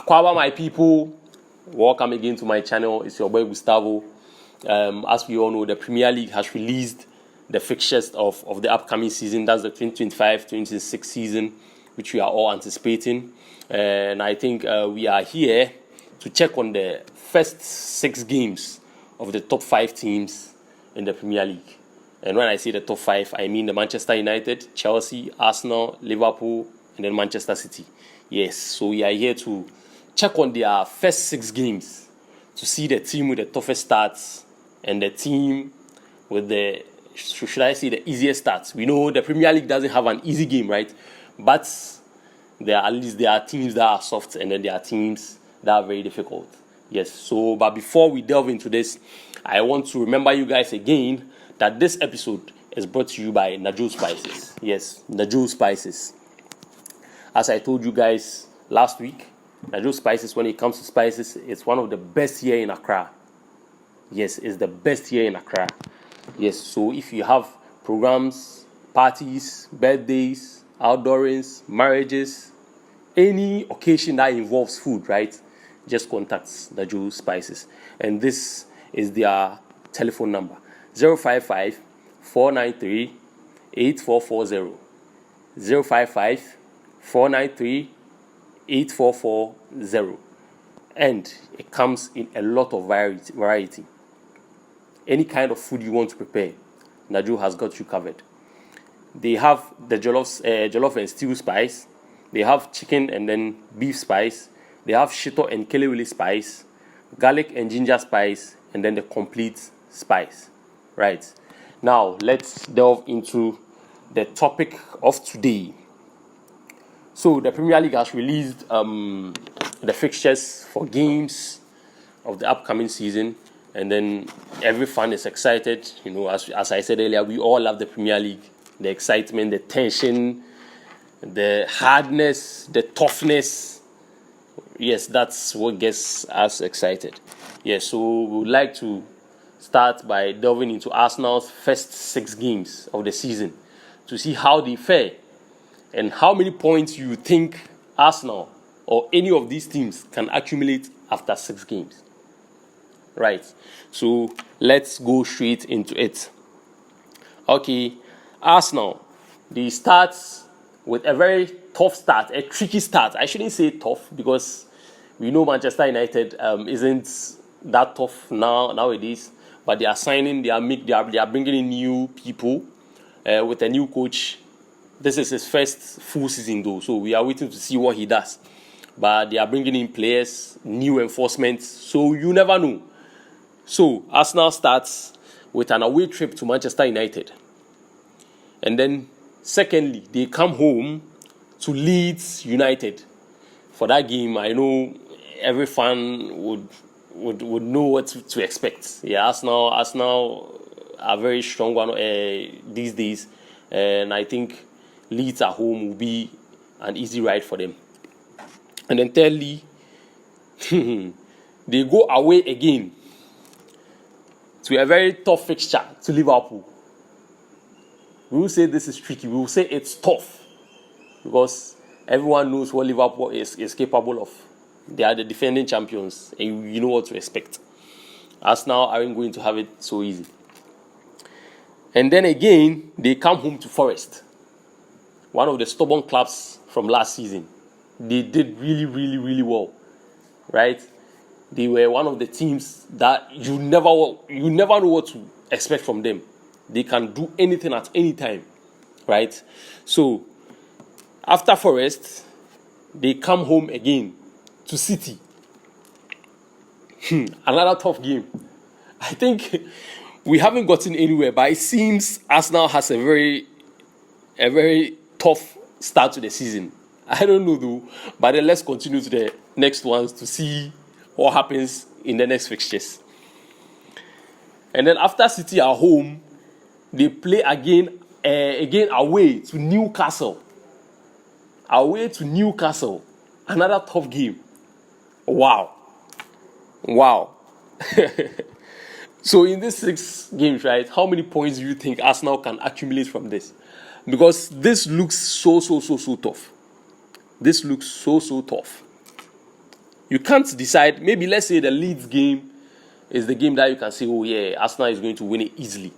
Aquaba, my people, welcome again to my channel. It's your boy Gustavo. As we all know, the Premier League has released the fixtures of the upcoming season. That's the 2025-2026 season, which we are all anticipating. And I think we are here to check on the first 6 games of the top 5 teams in the Premier League. And when I say the top 5, I mean the Manchester United, Chelsea, Arsenal, Liverpool, and then Manchester City. Yes, so we are here to check on their first 6 games to see the team with the toughest starts and the team with the, should I say, the easiest starts. We know the Premier League doesn't have an easy game, right? But there are teams that are soft, and then there are teams that are very difficult. Yes, so but before we delve into this, I want to remember you guys again that this episode is brought to you by Najo Spices. Yes, Najo Spices. As I told you guys last week, Najo Spices, when it comes to spices, it's one of the best here in Accra. Yes, it's the best here in Accra. Yes, so if you have programs, parties, birthdays, outdoorings, marriages, any occasion that involves food, right? Just contact Najo Spices. And this is their telephone number. 055 493 8440. 055 493 8440. And it comes in a lot of variety. Any kind of food you want to prepare, Najo has got you covered. They have the jollof and stew spice. They have chicken and then beef spice. They have shito and kelewele spice, garlic and ginger spice, and then the complete spice. Right. Now, let's delve into the topic of today. So, the Premier League has released the fixtures for games of the upcoming season, and then every fan is excited. You know, as I said earlier, we all love the Premier League. The excitement, the tension, the hardness, the toughness. Yes, that's what gets us excited. Yes, so we would like to start by delving into Arsenal's first 6 games of the season to see how they fare and how many points you think Arsenal or any of these teams can accumulate after 6 games. Right, so let's go straight into it. Okay, Arsenal, they start with a very tough start, a tricky start. I shouldn't say tough because we know Manchester United isn't that tough nowadays. But they are signing, they are bringing in new people with a new coach. This is his first full season though, so we are waiting to see what he does. But they are bringing in players, new enforcements, so you never know. So Arsenal starts with an away trip to Manchester United. And then secondly, they come home to Leeds United. For that game, I know every fan would know what to expect. Yeah, Arsenal are very strong one these days, and I think Leeds at home will be an easy ride for them. And then thirdly, they go away again to a very tough fixture to Liverpool. We will say this is tricky. We will say it's tough because everyone knows what Liverpool is capable of. They are the defending champions, and you know what to expect. Arsenal aren't going to have it so easy. And then again, they come home to Forest, one of the stubborn clubs from last season. They did really, really, really well, right? They were one of the teams that you never know what to expect from them. They can do anything at any time, right? So after Forest, they come home again to City. Another tough game. I think we haven't gotten anywhere, but it seems Arsenal has a very tough start to the season. I don't know though, but then let's continue to the next ones to see what happens in the next fixtures. And then after City at home, they play again away to Newcastle. Away to Newcastle. Another tough game. Wow. So in these 6 games, right, how many points do you think Arsenal can accumulate from this? Because this looks so tough. This looks so tough. You can't decide. Maybe let's say the Leeds game is the game that you can say, oh yeah, Arsenal is going to win it easily.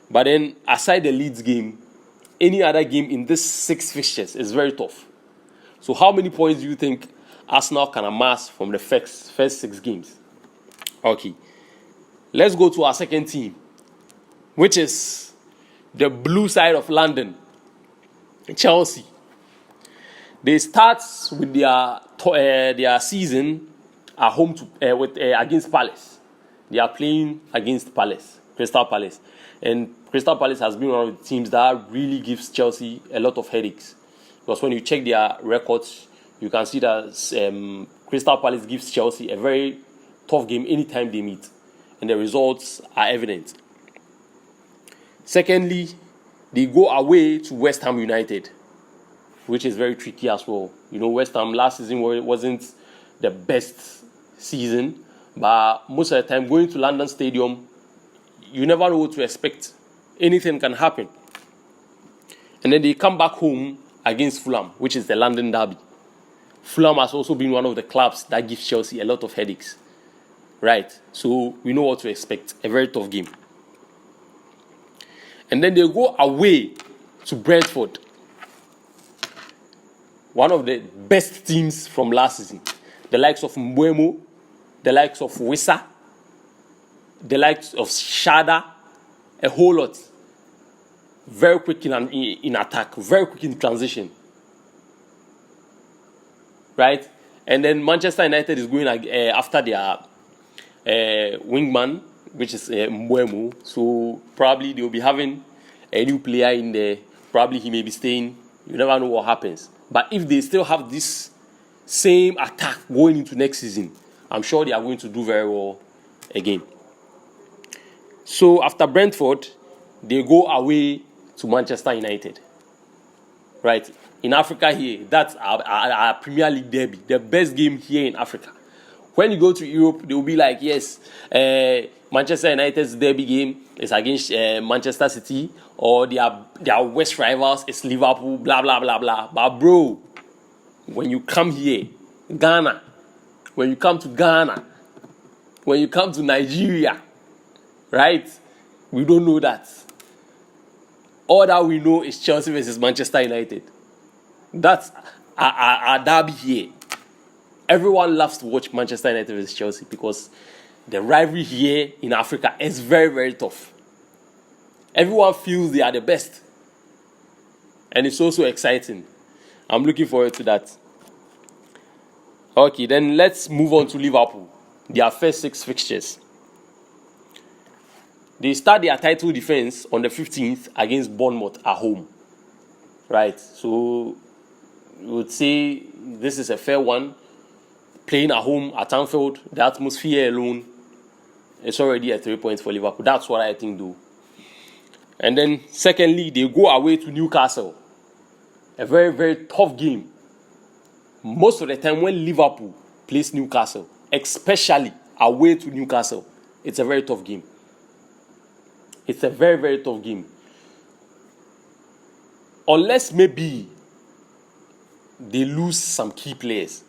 But then aside the Leeds game, any other game in this 6 fixtures is very tough. So how many points do you think Arsenal can amass from the first 6 games? Okay. Let's go to our second team, which is the blue side of London, Chelsea. They start with their season at home against Palace. They are playing against Crystal Palace. And Crystal Palace has been one of the teams that really gives Chelsea a lot of headaches. Because when you check their records, you can see that Crystal Palace gives Chelsea a very tough game anytime they meet. And the results are evident. Secondly, they go away to West Ham United, which is very tricky as well. You know, West Ham last season wasn't the best season, but most of the time going to London Stadium, you never know what to expect. Anything can happen. And then they come back home against Fulham, which is the London derby. Fulham has also been one of the clubs that gives Chelsea a lot of headaches. Right? So we know what to expect. A very tough game. And then they go away to Brentford, one of the best teams from last season. The likes of Mbeumo, the likes of Wissa, the likes of Shada, a whole lot. Very quick in attack, very quick in transition. Right? And then Manchester United is going after their wingman, which is Mbeumo. So probably they'll be having a new player in there. Probably he may be staying. You never know what happens. But if they still have this same attack going into next season, I'm sure they are going to do very well again. So after Brentford, they go away to Manchester United. Right? In Africa here, that's our Premier League derby, the best game here in Africa. When you go to Europe, they will be like, yes, Manchester United's derby game is against Manchester City, or their West rivals is Liverpool, blah, blah, blah, blah. But bro, when you come here, Ghana, when you come to Ghana, when you come to Nigeria, right, we don't know that. All that we know is Chelsea versus Manchester United. That's our derby here. Everyone loves to watch Manchester United versus Chelsea because the rivalry here in Africa is very, very tough. Everyone feels they are the best. And it's also exciting. I'm looking forward to that. Okay, then let's move on to Liverpool. Their first 6 fixtures. They start their title defense on the 15th against Bournemouth at home. Right, so you would say this is a fair one. Playing at home at Anfield, the atmosphere alone, it's already a 3 points for Liverpool. That's what I think, though. And then, secondly, they go away to Newcastle. A very, very tough game. Most of the time when Liverpool plays Newcastle, especially away to Newcastle, it's a very tough game. It's a very, very tough game. Unless maybe they lose some key players.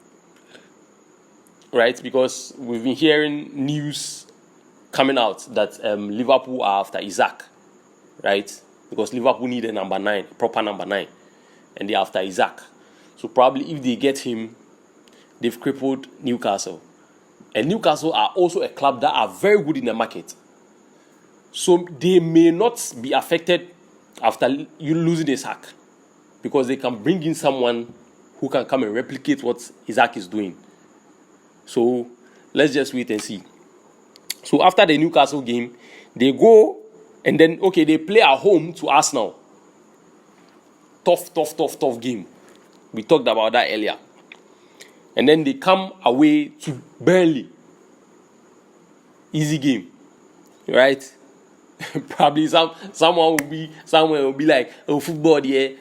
Right? Because we've been hearing news coming out that Liverpool are after Isaac. Right? Because Liverpool need a number 9, proper number 9. And they're after Isaac. So probably if they get him, they've crippled Newcastle. And Newcastle are also a club that are very good in the market. So they may not be affected after you losing Isaac. Because they can bring in someone who can come and replicate what Isaac is doing. So let's just wait and see. So after the Newcastle game, they go and then, they play at home to Arsenal. Tough game. We talked about that earlier. And then they come away to Burnley. Easy game. Right? Probably someone will be like, oh, football, be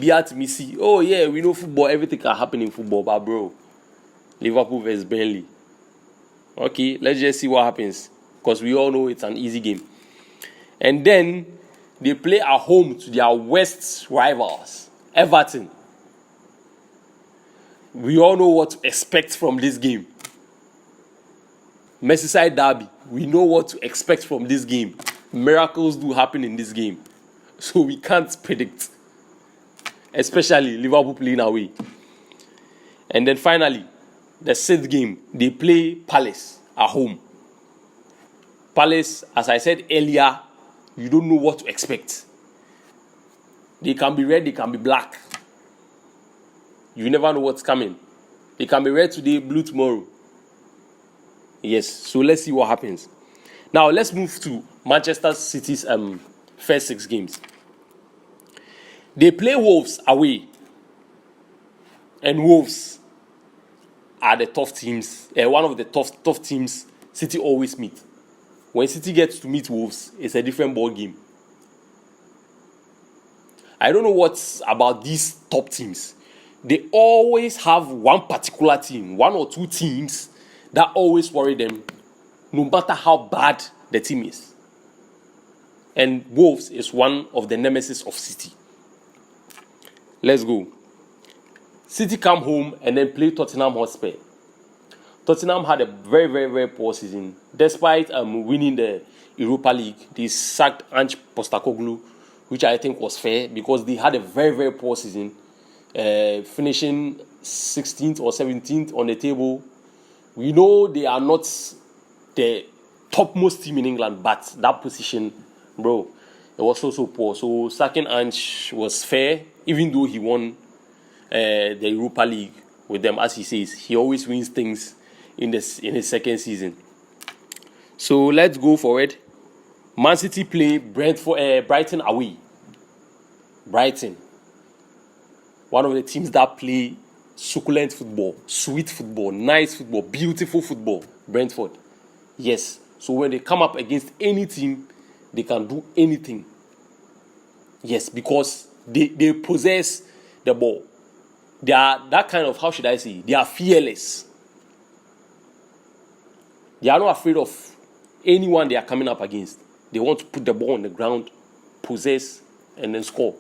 hard to me see. Oh, yeah, we know football, everything can happen in football, but bro, Liverpool versus Burnley. Okay, let's just see what happens. Because we all know it's an easy game. And then they play at home to their West rivals, Everton. We all know what to expect from this game. Merseyside derby, we know what to expect from this game. Miracles do happen in this game, so we can't predict, especially Liverpool playing away. And then finally, the 6th game, they play Palace at home. Palace, as I said earlier, you don't know what to expect. They can be red, they can be black. You never know what's coming. They can be red today, blue tomorrow. Yes, so let's see what happens. Now, let's move to Manchester City's first 6 games. They play Wolves away. And Wolves are the tough teams. One of the tough teams City always meet. When City gets to meet Wolves, it's a different ball game. I don't know what's about these top teams. They always have one particular team, 1 or 2 teams that always worry them, no matter how bad the team is. And Wolves is one of the nemesis of City. Let's go. City come home and then play Tottenham Hotspur. Tottenham had a very, very, very poor season. Despite winning the Europa League, they sacked Ange Postecoglou, which I think was fair because they had a very, very poor season, finishing 16th or 17th on the table. We know they are not the topmost team in England, but that position, bro, it was so poor. So sacking Ange was fair, even though he won the Europa League with them. As he says, he always wins things in his second season. So let's go forward. Man City play Brighton away. Brighton, one of the teams that play succulent football, sweet football, nice football, beautiful football. Brentford, yes. So when they come up against any team, they can do anything. Yes, because they possess the ball. They are that kind of, how should I say, they are fearless. They are not afraid of anyone they are coming up against. They want to put the ball on the ground, possess, and then score.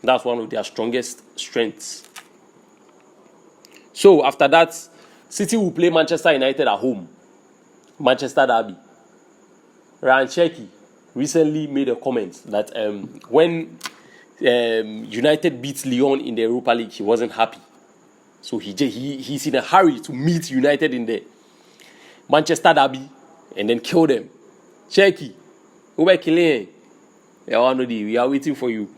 That's one of their strongest strengths. So after that, City will play Manchester United at home. Manchester derby. Ryan Cherky recently made a comment that when United beat Lyon in the Europa League, he wasn't happy. So he's in a hurry to meet United in the Manchester derby and then kill them. Cherky, we are waiting for you.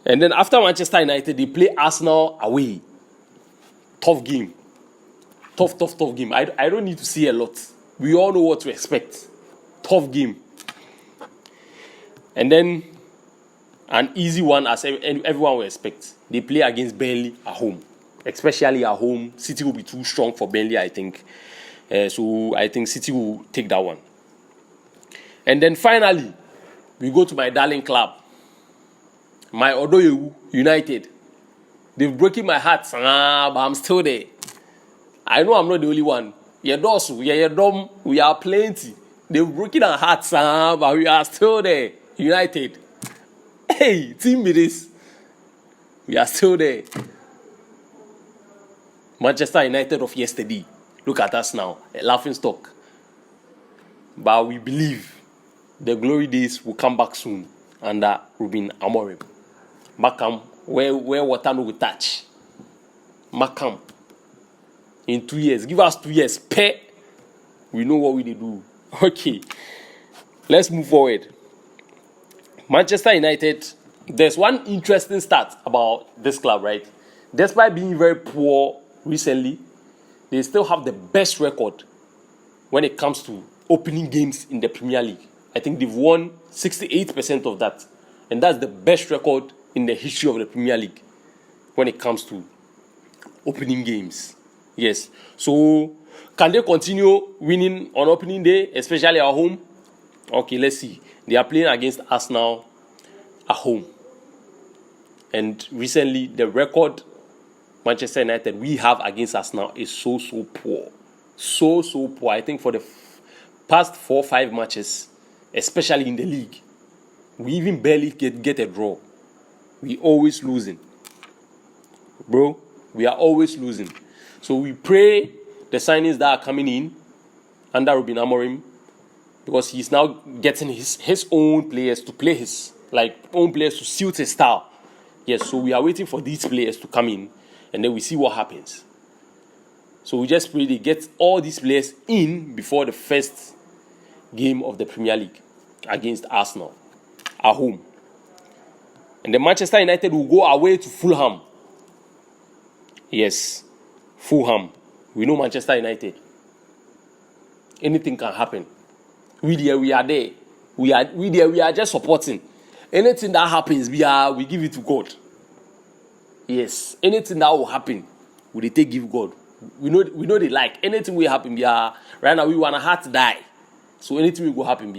And then after Manchester United, they play Arsenal away. Tough game. Tough game. I don't need to see a lot. We all know what to expect. Tough game. And then an easy one as everyone will expect. They play against Burnley at home. Especially at home. City will be too strong for Burnley, I think. So I think City will take that one. And then finally, we go to my darling club. My Odoyewu United. They've broken my heart, but I'm still there. I know I'm not the only one. You're dosu, you're dumb, we are plenty. They've broken our hearts, but we are still there. United. Hey, team it is. We are still there. Manchester United of yesterday. Look at us now, a laughing stock. But we believe the glory days will come back soon under Ruben Amorim. Macam, where water no will touch. Macam. In 2 years, give us 2 years. We know what we do. Okay, let's move forward. Manchester United. There's one interesting stat about this club, right? Despite being very poor recently, they still have the best record when it comes to opening games in the Premier League. I think they've won 68% of that. And that's the best record in the history of the Premier League when it comes to opening games. Yes. So, can they continue winning on opening day, especially at home? Okay, let's see. They are playing against Arsenal at home. And recently, the record Manchester United we have against Arsenal is so poor. So poor. I think for the past 4 or 5 matches, especially in the league, we even barely get a draw. We always losing. Bro, We are always losing. So we pray the signings that are coming in under Ruben Amorim, because he's now getting his own players to play own players to suit his style. Yes, so we are waiting for these players to come in, and then we see what happens. So we just pray they get all these players in before the first game of the Premier League against Arsenal at home. And then Manchester United will go away to Fulham. Yes, Fulham. We know Manchester United. Anything can happen. We are there. We are just supporting. Anything that happens, we give it to God. Yes, anything that will happen, we take give God. We know they like. Anything will happen, right now we want a heart to die. So anything will happen,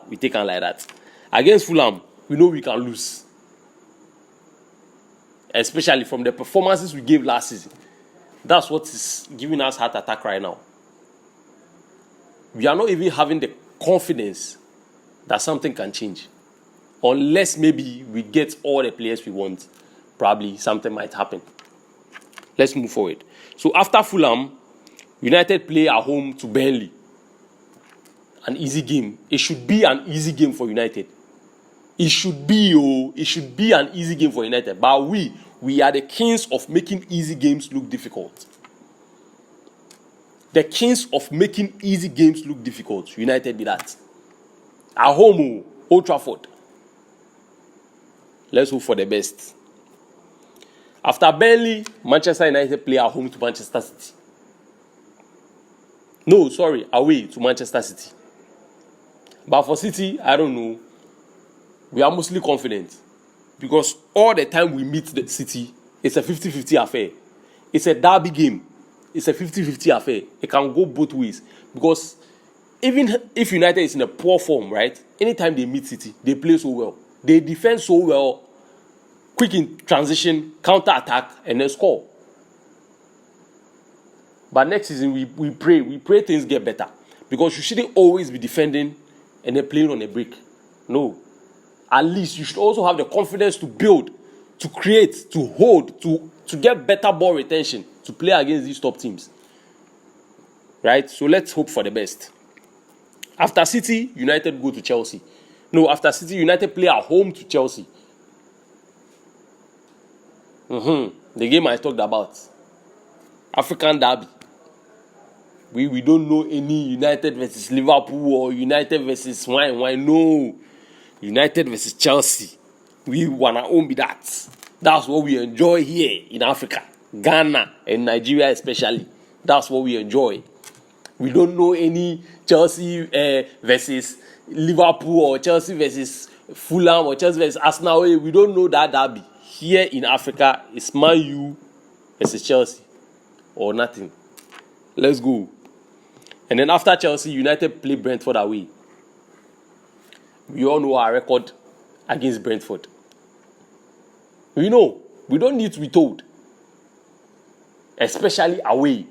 we take on like that. Against Fulham, we know we can lose. Especially from the performances we gave last season. That's what is giving us heart attack right now. We are not even having the confidence that something can change. Unless maybe we get all the players we want, probably something might happen. Let's move forward. So after Fulham, United play at home to Burnley. An easy game. It should be an easy game for United. It should be an easy game for United. But we are the kings of making easy games look difficult. The kings of making easy games look difficult. United be that. At home, Old Trafford. Let's hope for the best. After Burnley, Manchester United play at home to Manchester City. No, sorry, away to Manchester City. But for City, I don't know. We are mostly confident. Because all the time we meet the City, it's a 50-50 affair. It's a derby game. It's a 50-50 affair. It can go both ways. Because even if United is in a poor form, right? Anytime they meet City, they play so well. They defend so well. Quick in transition, counter-attack, and then score. But next season, we pray things get better. Because you shouldn't always be defending and then playing on a break. No. At least you should also have the confidence to build, to create, to hold, to get better ball retention, to play against these top teams. Right? So let's hope for the best. After City, United go to Chelsea. No, after City, United play at home to Chelsea. The game I talked about. African derby. We don't know any United versus Liverpool or United versus wine. No. United versus Chelsea. We wanna own be that. That's what we enjoy here in Africa. Ghana and Nigeria especially. That's what we enjoy. We don't know any Chelsea versus Liverpool or Chelsea versus Fulham or Chelsea versus Arsenal. We don't know that derby. Here in Africa, it's Man U versus Chelsea or nothing. Let's go. And then after Chelsea, United play Brentford away. We all know our record against Brentford. We know. We don't need to be told. Especially away.